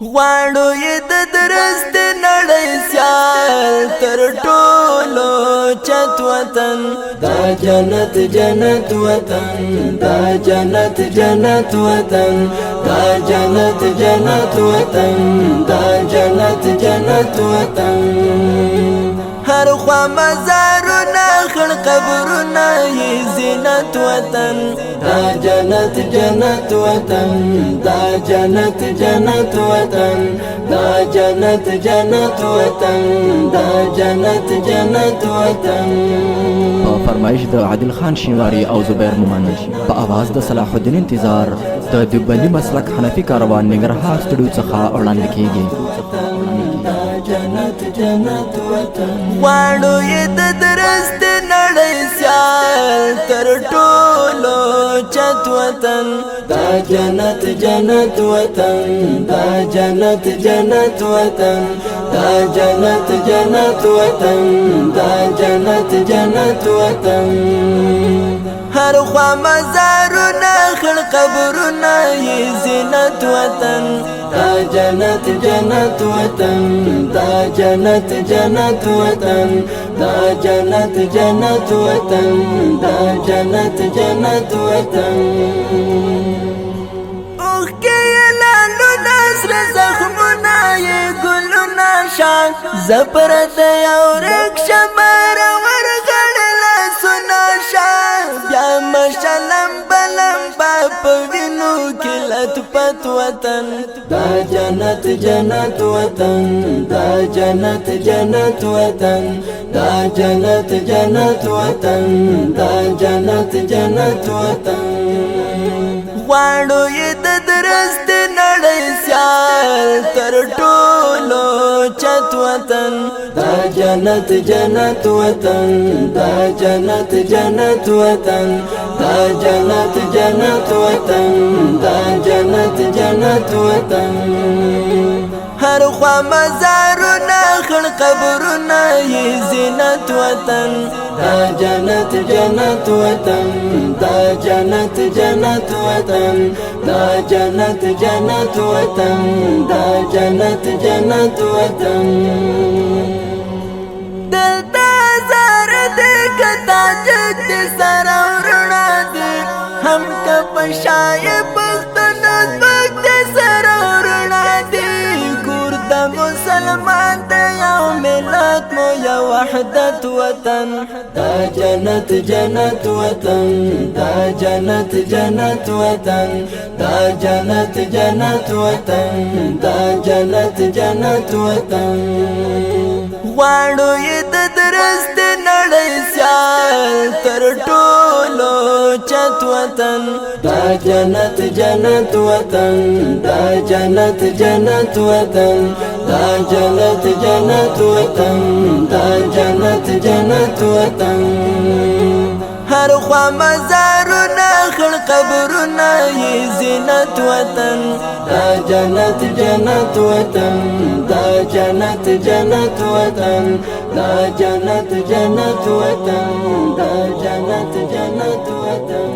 غواړو یې د درست نړۍ سیال تر ټولو چت وطن دا جنت جنت وطن دا جنت جنت وطن دا جنت جنت وطن دا جنت جنت وطن هر خوا مزارونه خړ قبرونه یې زینت وطن دا جنت جنت وطن دا جنت جنت وطن دا جنت جنت وطن دا جنت جنت وطن په فرمایش د عادل خان شینواری او زبیر مومن په आवाज د صلاح الدین انتظار د دیوبندي مسلک حنفي کاروان ننګرهار سټوډیو څخه وړاندې کیږي جنت جنت وطن غواړو یې د درست نړۍ سیال تر ټولو چت وطن دا جنت جنت وطن دا جنت جنت وطن دا جنت جنت وطن دا جنت جنت وطن هر خوا مزارونه خړ قبرونه یې زینت وطن دا جنت جنت وطن دا جنت جنت وطن دا جنت جنت وطن دا جنت جنت وطن اوخ کې لالو نصر زخمونه یې ګلونه شان زپرت یو رکشه مر ورغړله سونه شان بیا مشلم بلم باپ وینو کې لطفت وطن دا جنت جنت وطن دا جنت جنت وطن دا جنت جنت وطن دا جنت جنت وطن غواړو یې د درست نړۍ سیال تر ټولو چت وطن دا جنت جنت وطن دا جنت جنت وطن دا جنت جنت وطن دا جنت جنت وطن هر خوا مزارونه خړ قبرونه یې زینت وطن دا جنت جنت وطن دا جنت جنت وطن دا جنت جنت وطن دا جنت جنت وطن دلته زار دې کتا جګ دې سره ورڼا دې هم که پشای پښتنه پک دې سره ورڼا دې ګور د مسلمان ته یو ملت مو یو وحدت وطن دا جنت جنت وطن دا جنت جنت وطن دا جنت جنت وطن دا جنت جنت وطن غواړو یې د درست نړۍ سیال تر ټولو چت وطن دا جنت جنت وطن دا جنت جنت وطن دا جنت جنت وطن دا جنت جنت وطن هر خوا مزارونه خړ قبرونه یې زینت وطن دا جنت جنت وطن دا جنت جنت وطن دا جنت جنت وطن دا جنت جنت وطن